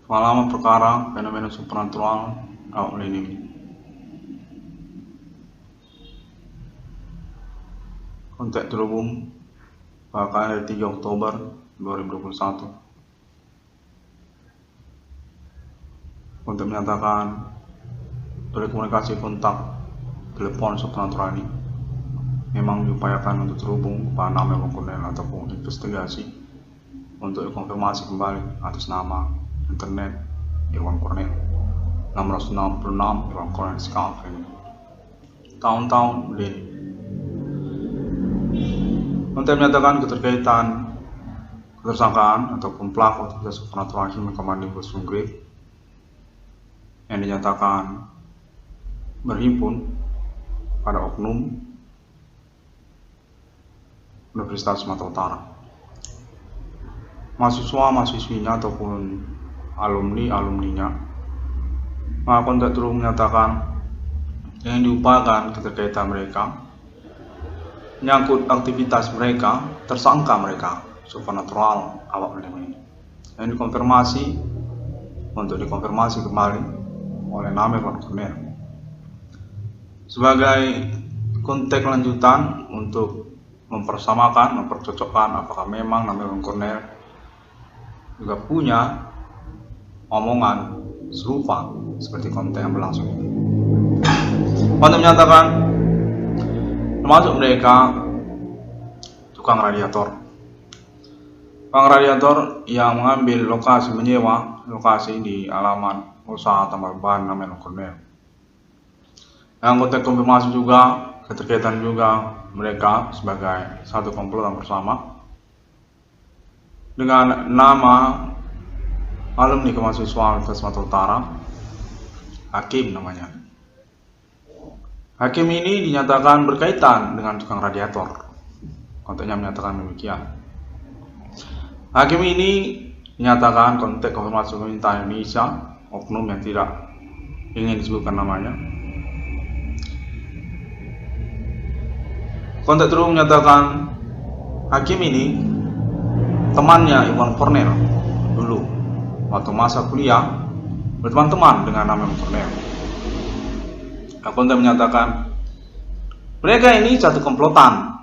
Pengalaman perkara fenomena supernatural awak ini. Konteks terhubung pada hari 3 Oktober 2021. Untuk menyatakan telekomunikasi kontak telepon supernatural ini memang diupayakan untuk terhubung pada nama Irwan Cornel ataupun investigasi untuk konfirmasi kembali atas nama internet Irwan Cornel 666 Irwan Cornel Scarf ini tahun-tahun ini untuk menyatakan keterkaitan ketersangkaan ataupun pelaku aktivitas supernatural human commanding Ghost from Grave yang dinyatakan berhimpun pada oknum Universitas Sumatera Utara, mahasiswa-mahasiswinya ataupun alumni-alumninya. Maka kontak terus menyatakan yang diupayakan keterkaitan mereka menyangkut aktivitas mereka, tersangka mereka supernatural awak ini. Yang dikonfirmasi untuk dikonfirmasi kembali oleh nama Irwan Cornel sebagai konteks lanjutan untuk mempersamakan, mempercocokkan apakah memang nama Irwan Cornel juga punya omongan serupa seperti konteks yang berlangsung ini. Untuk menyatakan termasuk mereka tukang radiator yang mengambil lokasi, menyewa lokasi di alamat usaha tambal ban nama Irwan Cornel. Yang konteks konfirmasi juga keterkaitan juga mereka sebagai satu komplotan bersama dengan nama alumni kemahasiswaan Universitas Sumatera Utara, Hakim namanya. Hakim ini dinyatakan berkaitan dengan tukang radiator. Konteksnya menyatakan demikian. Hakim ini dinyatakan konteks konfirmasi pemerintah Indonesia, oknum yang tidak ingin disebutkan namanya. Konteks terus menyatakan Hakim ini temannya Irwan Cornel dulu waktu masa kuliah berteman-teman dengan nama Irwan Cornel. Konteks menyatakan mereka ini satu komplotan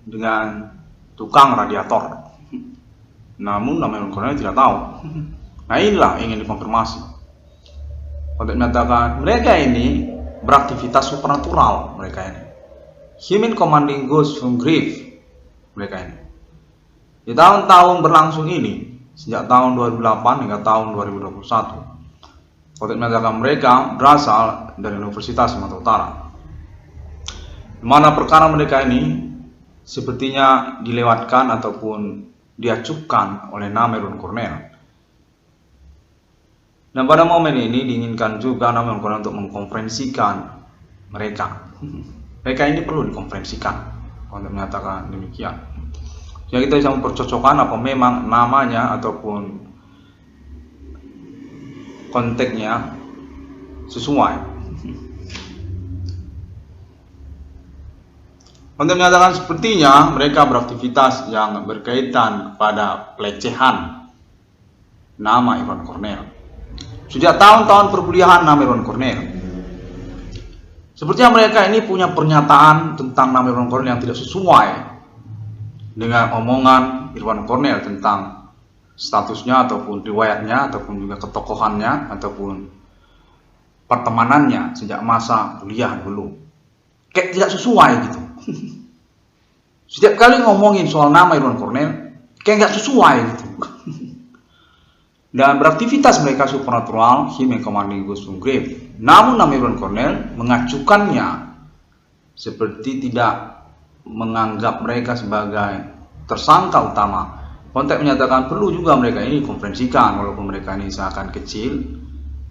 dengan tukang radiator. Namun nama Irwan Cornel tidak tahu. Nah inilah ingin dikonfirmasi. Konteks menyatakan mereka ini beraktivitas supernatural, mereka ini human commanding ghost from grave, mereka ini. Di tahun-tahun berlangsung ini, sejak tahun 2008 hingga tahun 2021, konteks menyatakan mereka berasal dari Universitas Sumatera Utara, di mana perkara mereka ini sepertinya dilewatkan ataupun diacukan oleh nama Irwan Cornel. Dan pada momen ini diinginkan juga nama Irwan Cornel untuk mengkonferensikan mereka. Mereka ini perlu dikonferensikan untuk menyatakan demikian. Jadi kita bisa mempercocokkan apa memang namanya ataupun konteksnya sesuai. Untuk menyatakan sepertinya mereka beraktivitas yang berkaitan kepada pelecehan nama Irwan Cornel. Sejak tahun-tahun perkuliahan nama Irwan Cornel, sepertinya mereka ini punya pernyataan tentang nama Irwan Cornel yang tidak sesuai dengan omongan Irwan Cornel tentang statusnya ataupun riwayatnya ataupun juga ketokohannya ataupun pertemanannya sejak masa kuliah dulu. Kayak tidak sesuai gitu. Setiap kali ngomongin soal nama Irwan Cornel kayak nggak sesuai gitu. Dan beraktivitas mereka supernatural, human commanding ghost from grave. Namun nama Irwan Cornel mengacukannya seperti tidak menganggap mereka sebagai tersangka utama. Konteks menyatakan perlu juga mereka ini konferensikan, walaupun mereka ini seakan kecil,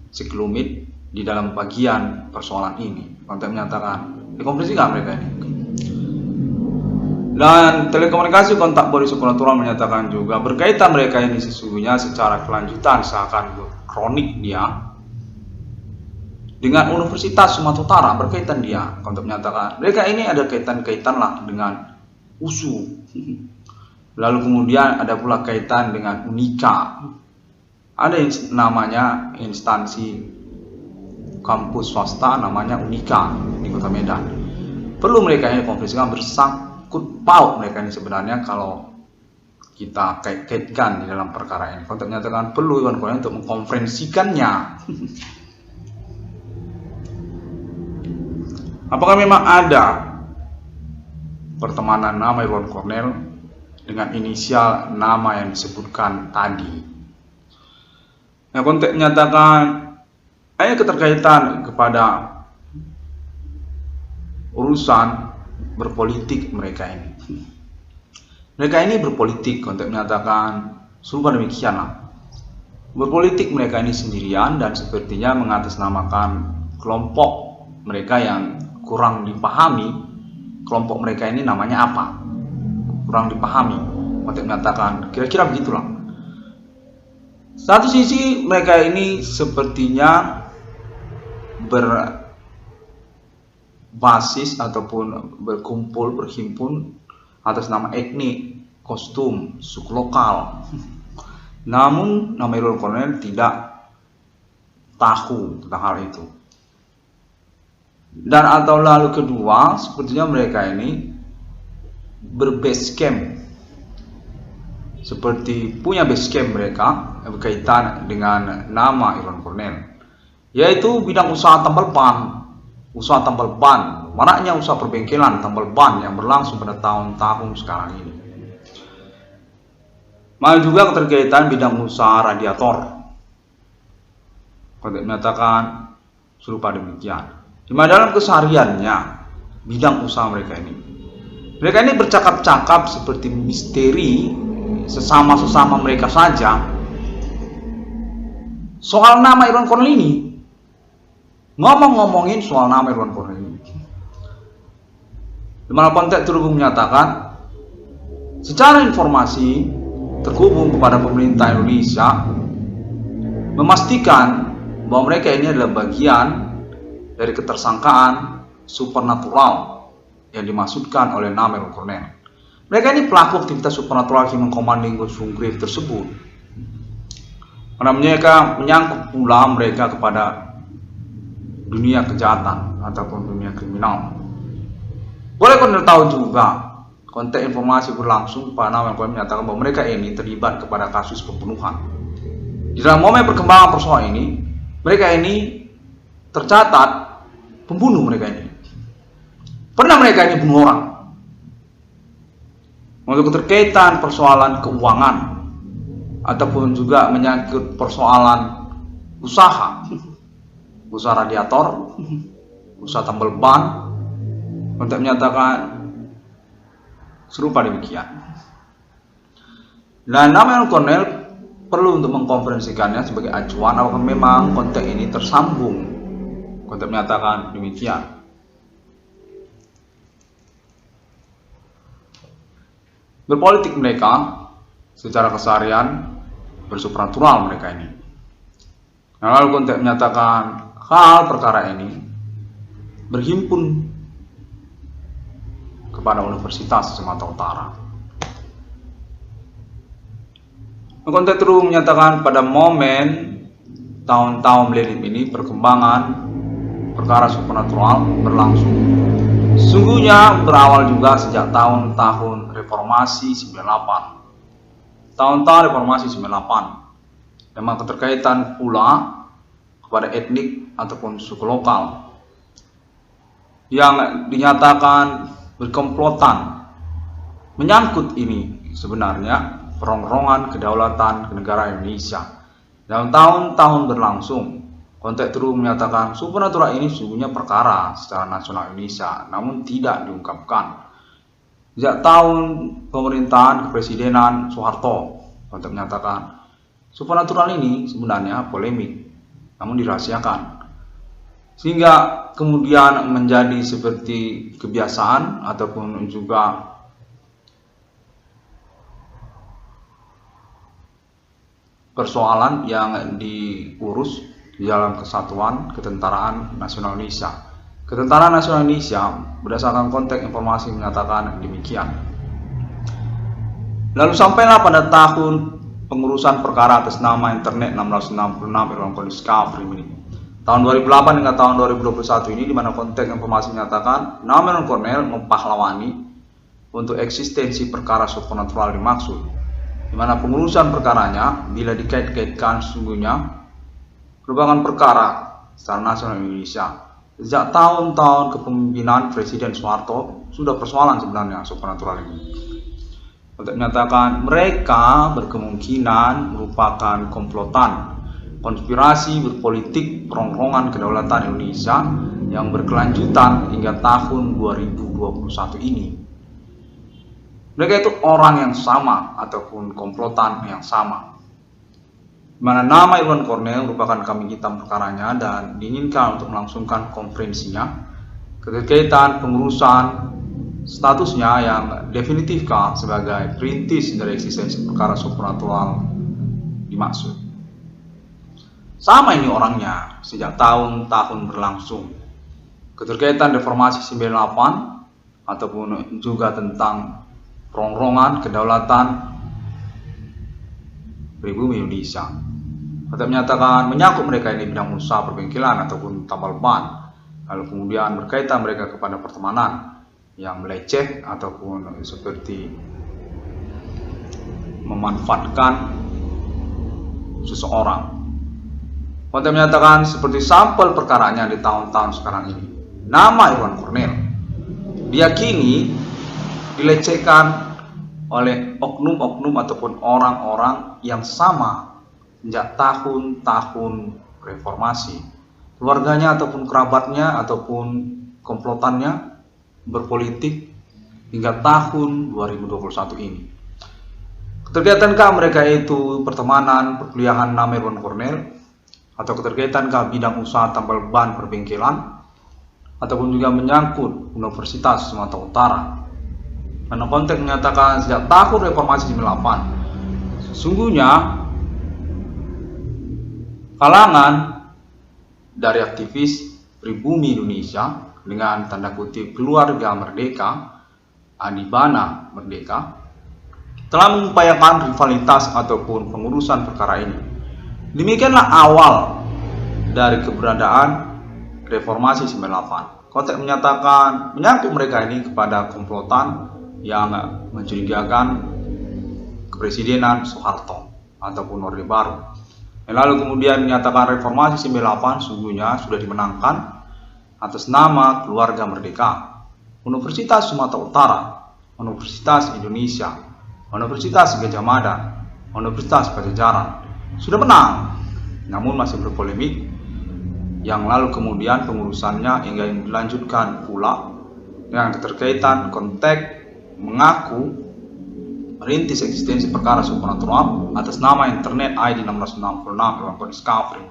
sekelumit di dalam bagian persoalan ini. Konteks menyatakan dikonferensikan mereka ini. Dan telekomunikasi kontak body supernatural menyatakan juga berkaitan mereka ini sesungguhnya secara kelanjutan seakan kronik dia dengan Universitas Sumatera Utara, berkaitan dia. Kontak menyatakan mereka ini ada kaitan-kaitan lah dengan USU. Lalu kemudian ada pula kaitan dengan Unika ada namanya instansi kampus swasta namanya Unika di Kota Medan. Perlu mereka ini konferensikan, bersangkut paut mereka ini sebenarnya kalau kita kaitkan di dalam perkara ini. Kalau ternyata perlu kawan-kawan untuk mengkonferensikannya. Apakah memang ada pertemanan nama Irwan Cornell dengan inisial nama yang disebutkan tadi? Yang konteks menyatakan ada keterkaitan kepada urusan berpolitik mereka ini. Mereka ini berpolitik, konteks menyatakan serupa demikianlah. Berpolitik mereka ini sendirian dan sepertinya mengatasnamakan kelompok mereka yang kurang dipahami. Kelompok mereka ini namanya apa? Kurang dipahami. Konteks menyatakan kira-kira begitulah. Satu sisi mereka ini sepertinya berbasis ataupun berkumpul, berhimpun atas nama etnik, kostum, suku lokal. Namun nama Irwan Cornell tidak tahu tentang hal itu. Dan atau lalu kedua, sepertinya mereka ini berbase camp, seperti punya base camp mereka yang berkaitan dengan nama Irwan Cornell, yaitu bidang usaha tambal ban. Usaha tambal ban, maraknya usaha perbengkelan tambal ban yang berlangsung pada tahun-tahun sekarang ini. Malah juga keterkaitan bidang usaha radiator. Konteks menyatakan serupa demikian. Di mana dalam kesehariannya bidang usaha mereka ini bercakap-cakap seperti misteri sesama mereka saja soal nama Irwan Cornell ini. Ngomongin soal nama Irwan Cornell ini, di mana konteks terhubung menyatakan secara informasi terhubung kepada pemerintah Indonesia memastikan bahwa mereka ini adalah bagian dari ketersangkaan supernatural yang dimaksudkan oleh nama Irwan Cornell. Mereka ini pelaku aktivitas supernatural Human Commanding Gunung Grave tersebut. Karena mereka menyangkut pula mereka kepada dunia kejahatan ataupun dunia kriminal. Boleh kalian tahu juga konteks informasi berlangsung pada nama yang menyatakan bahwa mereka ini terlibat kepada kasus pembunuhan. Di dalam momen perkembangan persoalan ini, mereka ini tercatat pembunuh mereka ini. Pernah mereka ini bunuh orang. Untuk keterkaitan persoalan keuangan ataupun juga menyangkut persoalan usaha radiator, usaha tambal ban, untuk menyatakan serupa demikian. Dan nama Irwan Cornell perlu untuk mengkonferensikannya sebagai acuan apakah memang konteks ini tersambung. Konteks menyatakan demikian. Berpolitik mereka secara keseharian bersupranatural mereka ini. Nah, lalu konteks menyatakan hal perkara ini berhimpun kepada Universitas Sumatera Utara. Konteks terus menyatakan pada momen tahun-tahun milenium ini perkembangan perkara supernatural berlangsung. Sungguhnya berawal juga sejak tahun-tahun reformasi 98. Tahun-tahun reformasi 98. Memang keterkaitan pula kepada etnik ataupun suku lokal yang dinyatakan berkomplotan menyangkut ini sebenarnya perongrongan kedaulatan kenegaraan Indonesia. Dalam tahun-tahun berlangsung, konteks terus menyatakan supernatural ini sesungguhnya perkara secara nasional Indonesia, namun tidak diungkapkan. Sejak tahun pemerintahan kepresidenan Soeharto, konteks menyatakan supernatural ini sebenarnya polemik, namun dirahasiakan. Sehingga kemudian menjadi seperti kebiasaan ataupun juga persoalan yang diurus di dalam Kesatuan Ketentaraan Nasional Indonesia. Ketentaraan Nasional Indonesia berdasarkan konteks informasi menyatakan demikian. Lalu sampailah pada tahun pengurusan perkara atas nama Internet 666 Irwan Discovery ini. Tahun 2008 hingga tahun 2021 ini, di mana konteks informasi menyatakan nama Irwan Cornel mempahlawani untuk eksistensi perkara supernatural dimaksud, di mana pengurusan perkaranya bila dikait-kaitkan sesungguhnya merupakan perkara secara nasional Indonesia. Sejak tahun-tahun kepemimpinan Presiden Soeharto sudah persoalan sebenarnya supernatural ini. Untuk menyatakan mereka berkemungkinan merupakan komplotan konspirasi berpolitik perongrongan kedaulatan Indonesia yang berkelanjutan hingga tahun 2021 ini. Mereka itu orang yang sama ataupun komplotan yang sama, di mana nama Irwan Cornel merupakan kambing hitam perkaranya dan diinginkan untuk melangsungkan konferensinya keterkaitan pengurusan statusnya yang definitifkah sebagai perintis dari eksistensi perkara supernatural dimaksud. Sama ini orangnya sejak tahun-tahun berlangsung. Keterkaitan reformasi 98 ataupun juga tentang perongrongan kedaulatan pribumi Indonesia. Atau menyatakan menyangkut mereka ini bidang usaha perbengkelan ataupun tambal ban, lalu kemudian berkaitan mereka kepada pertemanan yang meleceh ataupun seperti memanfaatkan seseorang. Konten menyatakan seperti sampel perkaranya di tahun-tahun sekarang ini, nama Irwan Cornel diyakini dilecehkan oleh oknum-oknum ataupun orang-orang yang sama sejak tahun-tahun reformasi. Keluarganya ataupun kerabatnya ataupun komplotannya berpolitik hingga tahun 2021 ini. Keterkaitankah mereka itu pertemanan, perkuliahan nama Irwan Cornel, atau keterkaitankah bidang usaha tambal ban perbengkelan, ataupun juga menyangkut Universitas Sumatera Utara? Karena konteks menyatakan sejak tahun reformasi 98, sesungguhnya kalangan dari aktivis pribumi Indonesia dengan tanda kutip keluarga merdeka, adibana merdeka, telah mengupayakan rivalitas ataupun pengurusan perkara ini. Demikianlah awal dari keberadaan reformasi 98. Konteks menyatakan menyangkut mereka ini kepada komplotan yang mencurigakan kepresidenan Soeharto ataupun Orde Baru. Lalu kemudian menyatakan reformasi 98 sungguhnya sudah dimenangkan atas nama keluarga merdeka, Universitas Sumatera Utara, Universitas Indonesia, Universitas Gadjah Mada, Universitas Pajajaran sudah menang, namun masih berpolemik, yang lalu kemudian pengurusannya hingga dilanjutkan pula dengan keterkaitan konteks mengaku merintis eksistensi perkara supernatural atas nama Internet ID 666 Irwan Discovery.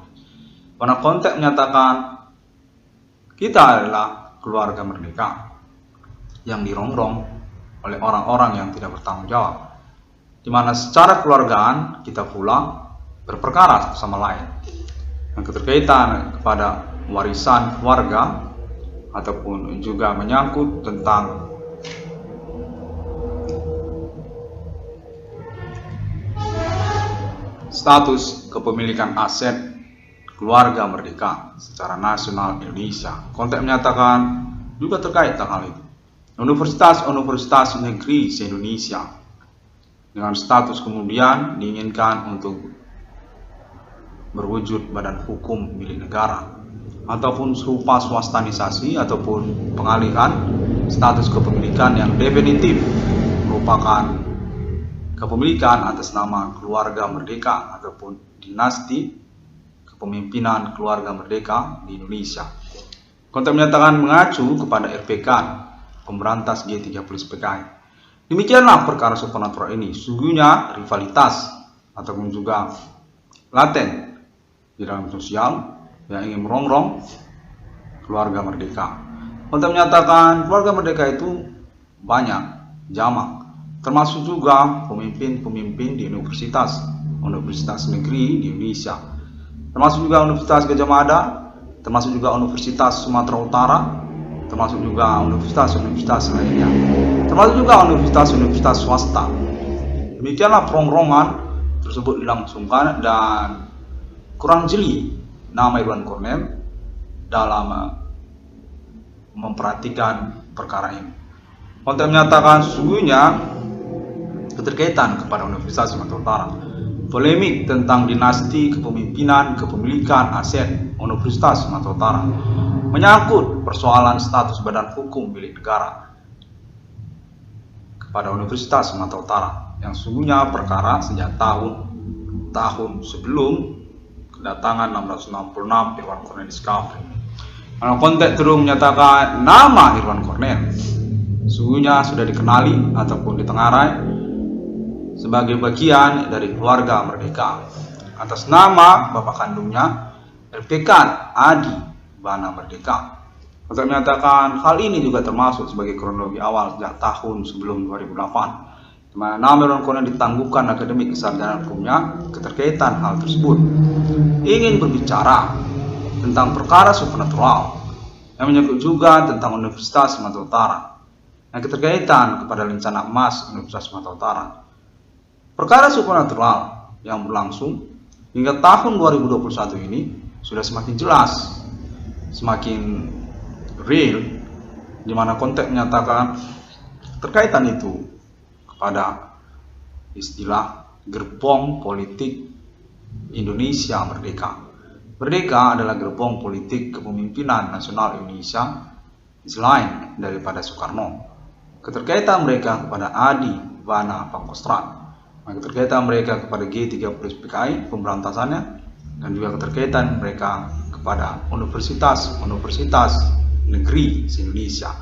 Pada konteks menyatakan kita adalah keluarga merdeka yang dirongrong oleh orang-orang yang tidak bertanggung jawab, di mana secara keluargaan kita pula berperkara sama lain yang keterkaitan kepada warisan keluarga ataupun juga menyangkut tentang status kepemilikan aset keluarga merdeka secara nasional Indonesia. Konteks menyatakan juga terkait dengan hal itu. Universitas-universitas negeri se-Indonesia dengan status kemudian diinginkan untuk berwujud badan hukum milik negara ataupun serupa swastanisasi ataupun pengalihan status kepemilikan yang definitif merupakan kepemilikan atas nama keluarga merdeka ataupun dinasti kepemimpinan keluarga merdeka di Indonesia. Konteks menyatakan mengacu kepada RPK Pemberantas G30 PKI. Demikianlah perkara supernatural ini sungguhnya rivalitas ataupun juga laten di dalam sosial yang ingin merongrong keluarga merdeka. Konteks menyatakan keluarga merdeka itu banyak, jamak, termasuk juga pemimpin-pemimpin di universitas negeri di Indonesia, termasuk juga Universitas Gadjah Mada, termasuk juga Universitas Sumatera Utara, termasuk juga universitas-universitas lainnya, termasuk juga universitas-universitas swasta. Demikianlah perongrongan tersebut dilangsungkan dan kurang jeli nama Irwan Cornel dalam memperhatikan perkara ini. Kontek menyatakan sesungguhnya keterkaitan kepada Universitas Sumatera Utara, polemik tentang dinasti kepemimpinan kepemilikan aset Universitas Sumatera Utara, menyangkut persoalan status badan hukum milik negara kepada Universitas Sumatera Utara, yang sesungguhnya perkara sejak tahun sebelum kedatangan 666 Irwan Cornel Discovery. Konteks terus menyatakan nama Irwan Cornel sesungguhnya sudah dikenali ataupun ditengarai sebagai bagian dari keluarga Merdeka atas nama bapak kandungnya LPK Adi Bana Merdeka. Konteks menyatakan hal ini juga termasuk sebagai kronologi awal sejak tahun sebelum 2008, di mana nama Irwan Cornel ditangguhkan akademik kesarjanaan hukumnya. Keterkaitan hal tersebut ingin berbicara tentang perkara supernatural yang menyangkut juga tentang Universitas Sumatera Utara yang keterkaitan kepada rencana emas Universitas Sumatera Utara. Perkara supernatural yang berlangsung hingga tahun 2021 ini sudah semakin jelas, semakin real, di mana konteks menyatakan terkaitan itu kepada istilah gerbong politik Indonesia Merdeka. Merdeka adalah gerbong politik kepemimpinan nasional Indonesia selain daripada Soekarno. Keterkaitan mereka kepada Adi Bana Pangkostrat, keterkaitan mereka kepada G30 PKI pemberantasannya, dan juga keterkaitan mereka kepada universitas negeri se-Indonesia,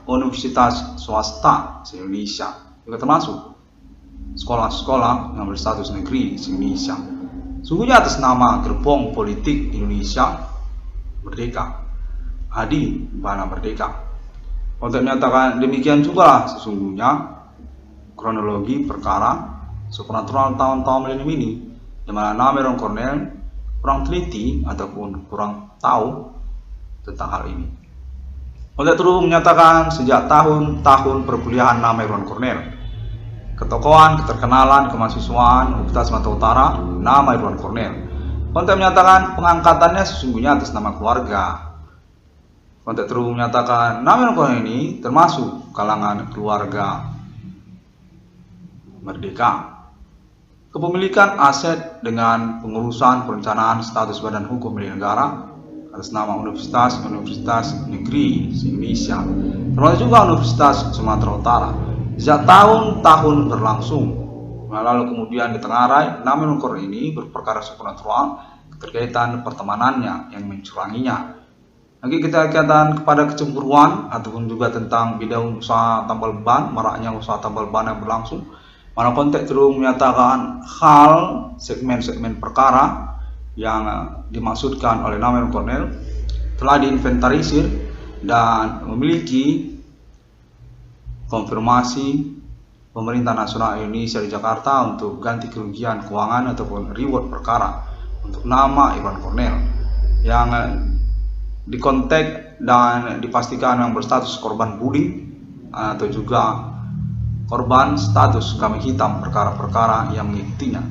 universitas swasta se-Indonesia, juga termasuk sekolah-sekolah yang berstatus negeri se-Indonesia. Sungguhnya atas nama gerbong politik Indonesia Merdeka, Adi Bana Merdeka. Untuk menyatakan demikian juga sesungguhnya kronologi perkara supernatural tahun-tahun milenium ini, di mana nama Irwan Cornel kurang teliti ataupun kurang tahu tentang hal ini. Untuk terus menyatakan sejak tahun-tahun perkuliahan nama Irwan Cornel, ketokohan, keterkenalan, kemahasiswaan Universitas Sumatera Utara, nama Irwan Cornel. Konteks menyatakan pengangkatannya sesungguhnya atas nama keluarga. Konteks terus menyatakan nama Irwan Cornel ini termasuk kalangan keluarga Merdeka. Kepemilikan aset dengan pengurusan perencanaan status badan hukum milik negara atas nama universitas negeri se-Indonesia, termasuk juga Universitas Sumatera Utara. Sejak tahun-tahun berlangsung, lalu kemudian ditengarai nama Irwan Cornel ini berperkara supernatural, keterkaitan pertemanannya yang mencuranginya. Lagi keterkaitan kepada kecemburuan ataupun juga tentang bidang usaha tambal ban, maraknya usaha tambal ban yang berlangsung. Mana konteks terus menyatakan hal segmen-segmen perkara yang dimaksudkan oleh nama Irwan Cornel telah diinventarisir dan memiliki konfirmasi pemerintah nasional Indonesia di Jakarta untuk ganti kerugian keuangan ataupun reward perkara untuk nama Irwan Cornel yang dikontak dan dipastikan yang berstatus korban bullying atau juga korban status kambing hitam perkara-perkara yang mengikutinya,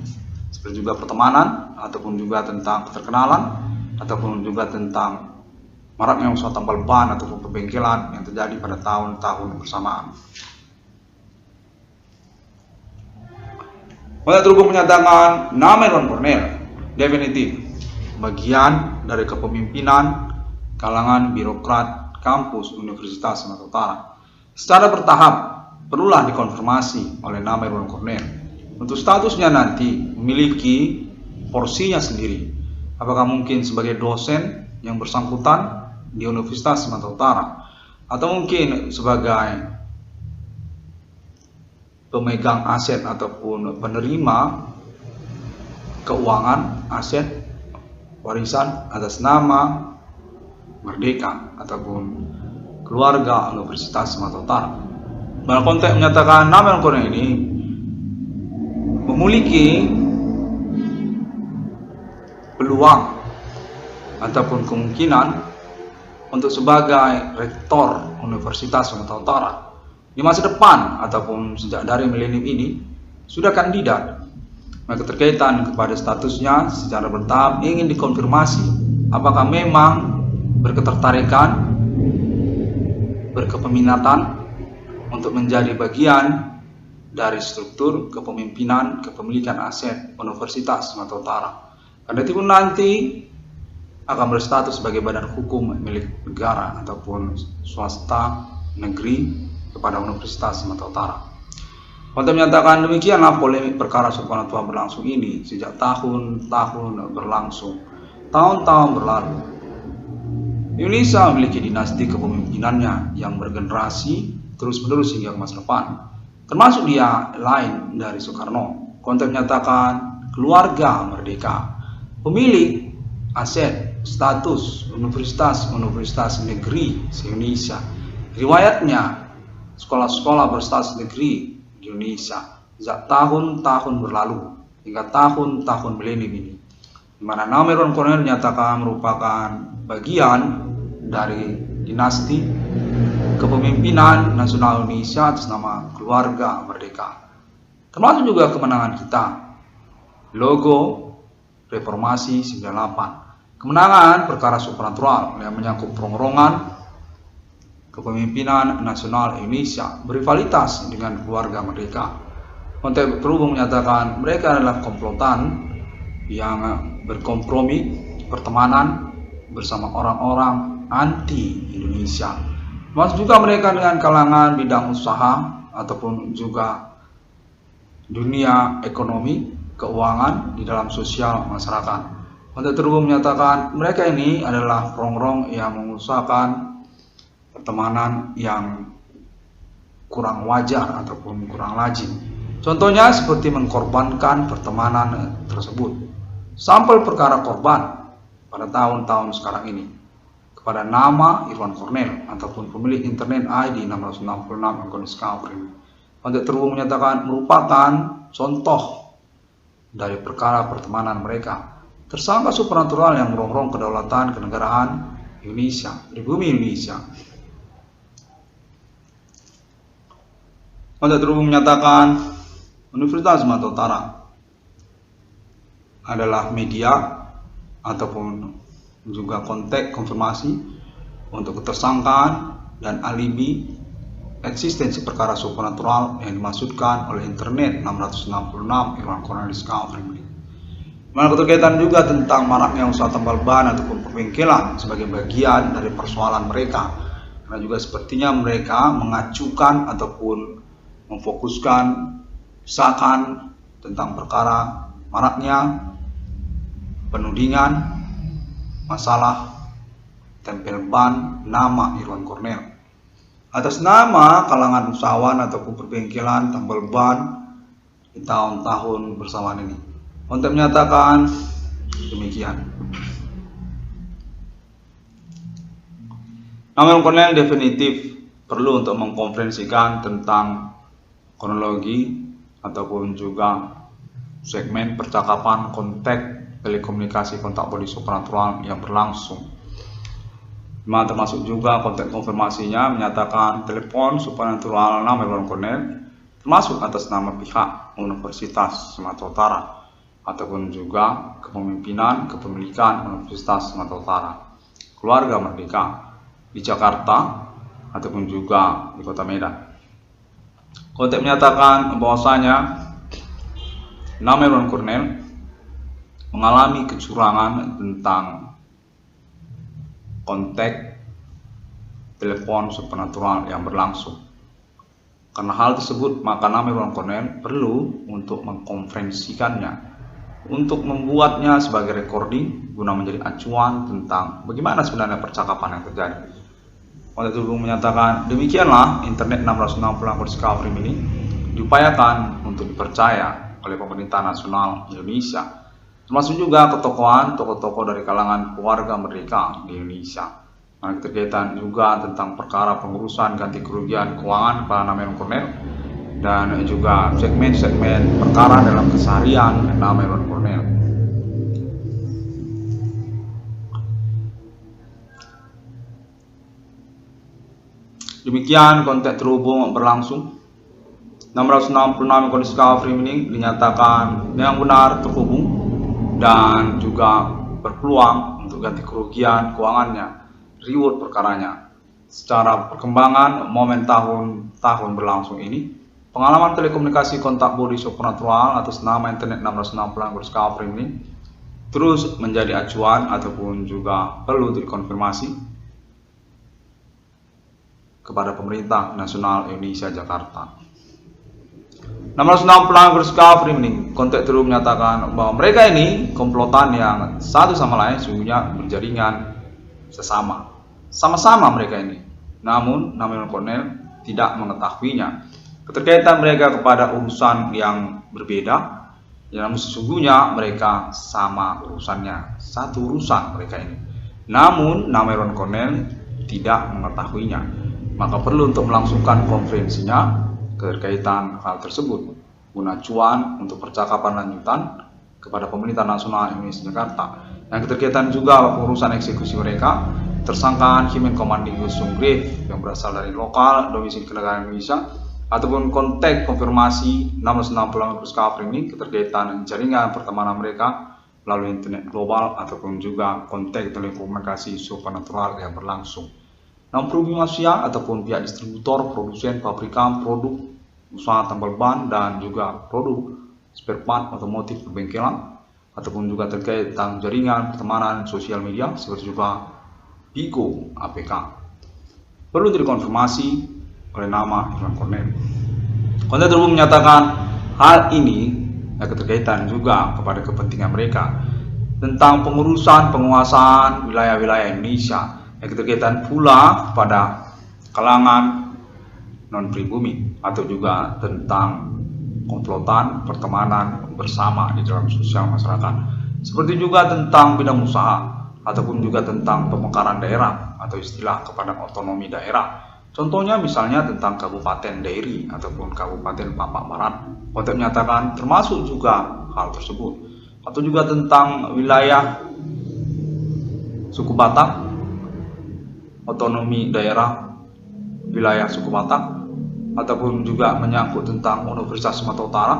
seperti juga pertemanan ataupun juga tentang keterkenalan ataupun juga tentang maraknya usaha tambal ban ataupun pembengkelan yang terjadi pada tahun-tahun bersamaan. Mulai terhubung menyatakan nama Irwan Cornel definitif bagian dari kepemimpinan kalangan birokrat kampus Universitas Sumatera Utara. Secara bertahap perlulah dikonfirmasi oleh nama Irwan Cornel untuk statusnya nanti memiliki porsinya sendiri. Apakah mungkin sebagai dosen yang bersangkutan di Universitas Sumatera Utara, atau mungkin sebagai pemegang aset ataupun penerima keuangan aset warisan atas nama Merdeka ataupun keluarga Universitas Sumatera Utara. Dalam konteks menyatakan nama Irwan Cornel ini memiliki peluang ataupun kemungkinan untuk sebagai rektor Universitas Sumatera Utara di masa depan ataupun sejak dari milenium ini sudah kandidat Nah, keterkaitan kepada statusnya secara bertahap ingin dikonfirmasi apakah memang berketertarikan, berkepeminatan untuk menjadi bagian dari struktur kepemimpinan kepemilikan aset Universitas Sumatera Utara. Karena itu nanti akan berstatus sebagai badan hukum milik negara ataupun swasta negeri kepada Universitas Sumatera Utara. Untuk menyatakan demikianlah polemik perkara supranatural berlangsung ini sejak tahun-tahun berlangsung, tahun-tahun berlalu. Indonesia memiliki dinasti kepemimpinannya yang bergenerasi terus-menerus hingga ke masa depan, termasuk dia lain dari Soekarno. Konteks menyatakan keluarga merdeka, pemilik aset status universitas negeri se-Indonesia. Riwayatnya sekolah-sekolah berstatus negeri di Indonesia sejak tahun-tahun berlalu hingga tahun-tahun milenium ini, di mana nama Irwan Cornel dinyatakan merupakan bagian dari dinasti kepemimpinan nasional Indonesia atas nama keluarga merdeka. Termasuk juga kemenangan kita, logo reformasi 98, kemenangan perkara supranatural yang menyangkut perongrongan kepemimpinan nasional Indonesia berrivalitas dengan keluarga merdeka. Konteks terhubung menyatakan mereka adalah komplotan yang berkompromi pertemanan bersama orang-orang anti Indonesia. Masuk juga mereka dengan kalangan bidang usaha ataupun juga dunia ekonomi, keuangan di dalam sosial masyarakat. Konteks terhubung menyatakan mereka ini adalah perongrong yang mengusahakan pertemanan yang kurang wajar ataupun kurang lazim. Contohnya seperti mengkorbankan pertemanan tersebut. Sampel perkara korban pada tahun-tahun sekarang ini kepada nama Irwan Cornel ataupun pemilik internet ID 666 akun Discovery. Konteks terhubung menyatakan merupakan contoh dari perkara pertemanan mereka. Tersangka supranatural yang merongrong kedaulatan kenegaraan Indonesia di bumi Indonesia. Konteks terhubung menyatakan Universitas Sumatera Utara adalah media ataupun juga konteks konfirmasi untuk ketersangkaan dan alibi eksistensi perkara supranatural yang dimaksudkan oleh internet 666 Irwan Cornel Discovery. Mana keterkaitan juga tentang maraknya usaha tambal ban ataupun perbengkelan sebagai bagian dari persoalan mereka. Karena juga sepertinya mereka mengacukan ataupun memfokuskan misalkan tentang perkara maraknya penudingan masalah tempel ban nama Irwan Cornel atas nama kalangan usahawan ataupun perbengkelan tambal ban di tahun-tahun bersamaan ini. Untuk menyatakan demikian. Nama Irwan Cornel definitif perlu untuk mengkonferensikan tentang kronologi ataupun juga segmen percakapan konteks telekomunikasi kontak body supranatural yang berlangsung. Memang termasuk juga konteks konfirmasinya menyatakan telepon supranatural nama Irwan Cornel termasuk atas nama pihak Universitas Sumatera Utara ataupun juga kepemimpinan kepemilikan Universitas Sumatera Utara, keluarga merdeka di Jakarta ataupun juga di Kota Medan. Konteks menyatakan bahwasanya nama Irwan Cornel mengalami kecurangan tentang konteks telepon supranatural yang berlangsung. Karena hal tersebut, maka nama Irwan Cornel perlu untuk mengkonferensikannya, untuk membuatnya sebagai recording guna menjadi acuan tentang bagaimana sebenarnya percakapan yang terjadi. Konteks terhubung menyatakan demikianlah internet 660 Discovery ini diupayakan untuk dipercaya oleh pemerintah nasional Indonesia, termasuk juga tokoh-tokoh dari kalangan keluarga merdeka di Indonesia. Terkaitan juga tentang perkara pengurusan ganti kerugian keuangan kepada nama Irwan Cornel dan juga segmen-segmen perkara dalam keseharian nama Irwan Cornel. Demikian konteks terhubung berlangsung 666 akun Discovery Mining dinyatakan yang benar terhubung dan juga berpeluang untuk ganti kerugian keuangannya, reward perkaranya. Secara perkembangan momen tahun berlangsung ini, pengalaman telekomunikasi kontak bodi supernatural atas nama internet 666 Discovery Mining terus menjadi acuan ataupun juga perlu dikonfirmasi kepada pemerintah nasional Indonesia Jakarta. 666 Discovery Mining kontak terus menyatakan bahwa mereka ini komplotan yang satu sama lain sungguhnya berjaringan sama-sama mereka ini. Namun Namen Cornell tidak mengetahuinya. Keterkaitan mereka kepada urusan yang berbeda, yang sesungguhnya mereka sama urusannya, satu urusan mereka ini. Namun Namen Cornell tidak mengetahuinya. Maka perlu untuk melangsungkan konferensinya terkaitan hal tersebut guna cuan untuk percakapan lanjutan kepada pemerintah nasional Indonesia Jakarta. Yang keterkaitan juga urusan eksekusi mereka, tersangka Himen Komandingus Sunggrave yang berasal dari lokal domisili kenegaraan Indonesia ataupun kontak konfirmasi 666 Discovery ini keterkaitan jaringan pertemanan mereka melalui internet global ataupun juga kontak telekomunikasi supernatural yang berlangsung. Namun perugi manusia ataupun pihak distributor, produsen, pabrikan, produk, usaha tambal ban dan juga produk spare part otomotif perbengkelan ataupun juga terkait tentang jaringan pertemanan sosial media seperti juga Bigo APK. Perlu dikonfirmasi oleh nama Namen Cornell. Konten tersebut menyatakan hal ini yang keterkaitan juga kepada kepentingan mereka tentang pengurusan penguasaan wilayah-wilayah Indonesia yang keterkaitan pula pada kalangan non-pribumi atau juga tentang komplotan pertemanan bersama di dalam sosial masyarakat, seperti juga tentang bidang usaha ataupun juga tentang pemekaran daerah atau istilah kepada otonomi daerah. Contohnya misalnya tentang Kabupaten Dairi ataupun Kabupaten Papak Barat. Konten menyatakan termasuk juga hal tersebut, atau juga tentang wilayah suku Batak, otonomi daerah wilayah suku Batak, ataupun juga menyangkut tentang Universitas Sumatera Utara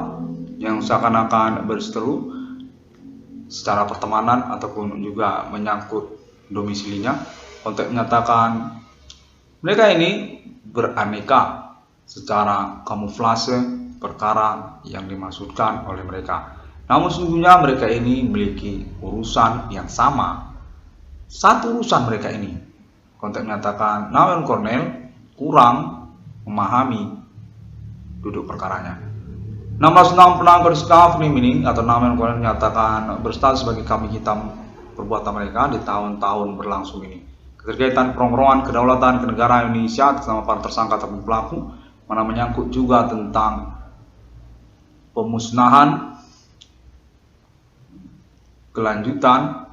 yang seakan-akan berseteru secara pertemanan ataupun juga menyangkut domisilinya. Konten menyatakan mereka ini beraneka secara kamuflase perkara yang dimaksudkan oleh mereka. Namun sesungguhnya mereka ini memiliki urusan yang sama, satu urusan mereka ini. Konten menyatakan Namen Cornell kurang memahami duduk perkaranya. 666 Discovery Mining atau Namen Cornell menyatakan berstatus sebagai kambing hitam perbuatan mereka di tahun-tahun berlangsung ini. Keterkaitan perongrongan kedaulatan kenegaraan Indonesia atas nama para tersangka ataupun pelaku, mana menyangkut juga tentang pemusnahan kelanjutan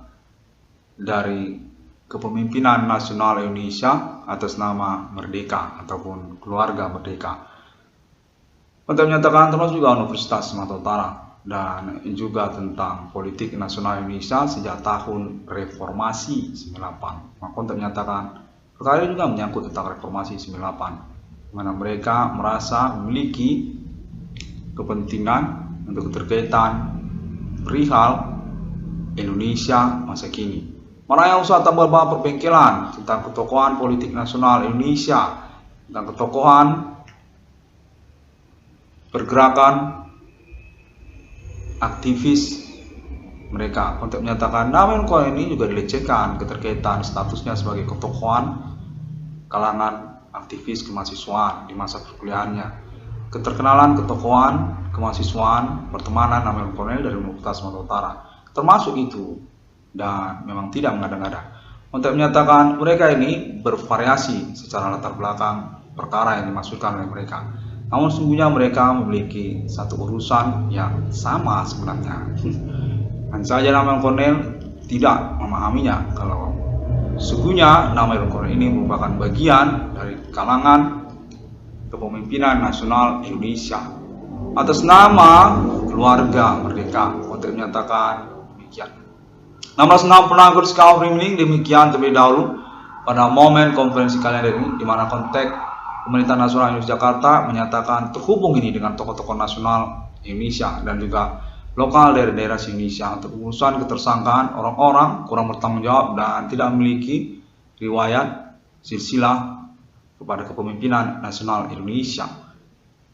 dari kepemimpinan nasional Indonesia atas nama Merdeka ataupun keluarga Merdeka. Untuk menyatakan termasuk juga Universitas Sumatera Utara dan juga tentang politik nasional Indonesia sejak tahun reformasi 98. Maka untuk menyatakan perkara ini juga menyangkut tentang reformasi 98, di mana mereka merasa memiliki kepentingan untuk keterkaitan perihal Indonesia masa kini. Merayau usaha tambal ban perbengkelan, tentang ketokohan politik nasional Indonesia, tentang ketokohan pergerakan aktivis mereka. Untuk menyatakan Namen Cornell ini juga dilecehkan keterkaitan statusnya sebagai ketokohan kalangan aktivis kemahasiswaan di masa perkuliahannya. Keterkenalan ketokohan kemahasiswaan pertemanan Namen Cornell dari Universitas Sumatera Utara termasuk itu, dan memang tidak mengada-ngada. Untuk menyatakan mereka ini bervariasi secara latar belakang perkara yang dimaksudkan oleh mereka. Namun sesungguhnya mereka memiliki satu urusan yang sama sebenarnya. Dan saja Namen Cornell tidak memahaminya kalau sesungguhnya Namen Cornell ini merupakan bagian dari kalangan kepemimpinan nasional Indonesia atas nama keluarga Merdeka. Untuk menyatakan demikian. 666 Discovery Mining demikian terlebih dahulu pada momen konferensi kalian ini, di mana konteks Pemerintah Nasional Indonesia Jakarta menyatakan terhubung ini dengan tokoh-tokoh nasional Indonesia dan juga lokal daerah-daerah Indonesia untuk urusan ketersangkaan orang-orang kurang bertanggung jawab dan tidak memiliki riwayat silsilah kepada kepemimpinan nasional Indonesia.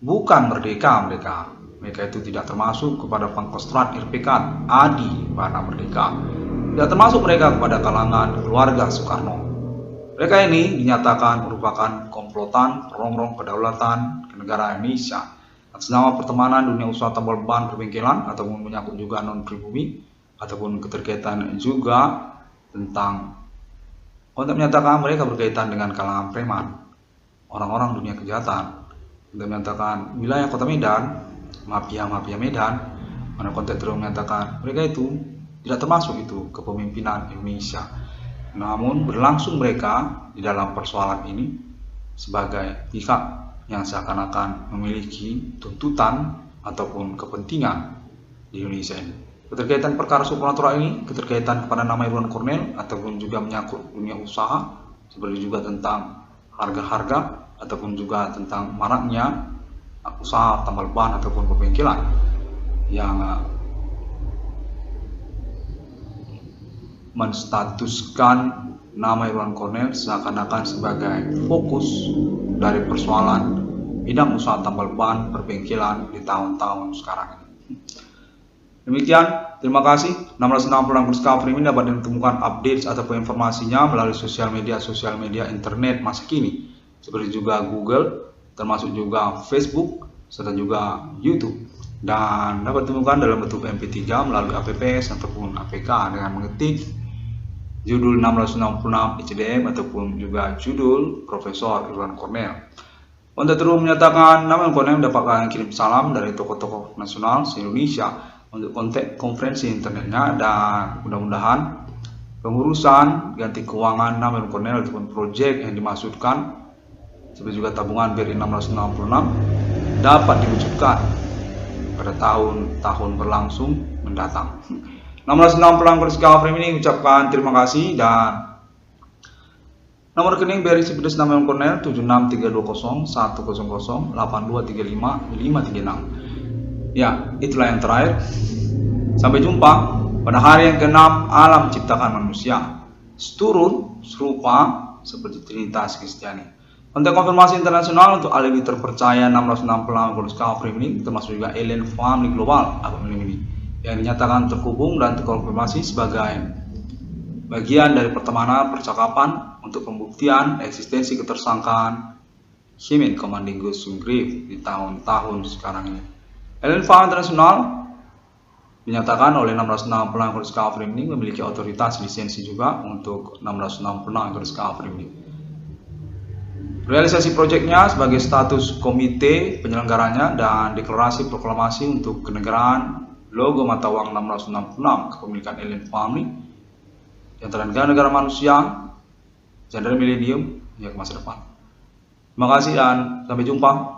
Bukan merdeka mereka itu tidak termasuk kepada Pangkostrat Irpekat Adi Bana Merdeka, tidak termasuk mereka kepada kalangan keluarga Soekarno. Mereka ini dinyatakan merupakan komplotan perongrong kedaulatan kenegaraan Indonesia atas nama pertemanan dunia usaha tambal ban perbengkelan ataupun menyangkut juga non pribumi ataupun keterkaitan juga tentang untuk menyatakan mereka berkaitan dengan kalangan preman, orang-orang dunia kejahatan, untuk menyatakan wilayah Kota Medan, mafia Medan, mana konteks terus menyatakan mereka itu tidak termasuk itu kepemimpinan Indonesia. Namun berlangsung mereka di dalam persoalan ini sebagai pihak yang seakan-akan memiliki tuntutan ataupun kepentingan di Indonesia ini. Keterkaitan perkara supranatural ini, keterkaitan kepada nama Irwan Cornel ataupun juga menyangkut dunia usaha, seperti juga tentang harga-harga ataupun juga tentang maraknya usaha tambal ban ataupun perbengkelan yang menstatuskan nama Irwan Cornel seakan-akan sebagai fokus dari persoalan bidang usaha tambal ban perbengkelan di tahun-tahun sekarang ini. Demikian, terima kasih. 666 Discovery ini dapat ditemukan update ataupun informasinya melalui sosial media internet masa kini, seperti juga Google, termasuk juga Facebook, serta juga YouTube. Dan dapat ditemukan dalam bentuk MP3 melalui APPS ataupun APK dengan mengetik judul 666 ICDM ataupun juga judul Profesor Irwan Cornel. Untuk terus menyatakan nama Irwan Cornel mendapatkan kirim salam dari tokoh-tokoh nasional se-Indonesia untuk konteks konferensi internetnya, dan mudah-mudahan pengurusan ganti keuangan nama Irwan Cornel ataupun proyek yang dimaksudkan seperti juga tabungan BRI 666 dapat diwujudkan pada tahun-tahun berlangsung mendatang. 666 Discovery ini ucapkan terima kasih, dan nomor rekening BRI Sipides nama Cornel 76321008235 536. Itulah yang terakhir. Sampai jumpa pada hari yang ke-6 alam ciptakan manusia, seturun serupa seperti Trinitas Kristiani. Untuk konfirmasi internasional untuk alibi terpercaya 666 Discovery ini termasuk juga Alien Family Global ini yang dinyatakan terhubung dan terkonfirmasi sebagai bagian dari pertemanan percakapan untuk pembuktian eksistensi ketersangkaan Himen Komandinggo Sunggrif di tahun-tahun sekarang ini. Alien Family Internasional dinyatakan oleh 666 Discovery ini memiliki otoritas lisensi juga untuk 666 Discovery ini. Realisasi proyeknya sebagai status komite penyelenggaranya dan deklarasi proklamasi untuk kenegaraan logo mata uang 666 kepemilikan Alien Family yang antara negara manusia, genre milenium hingga ke masa depan. Terima kasih dan sampai jumpa.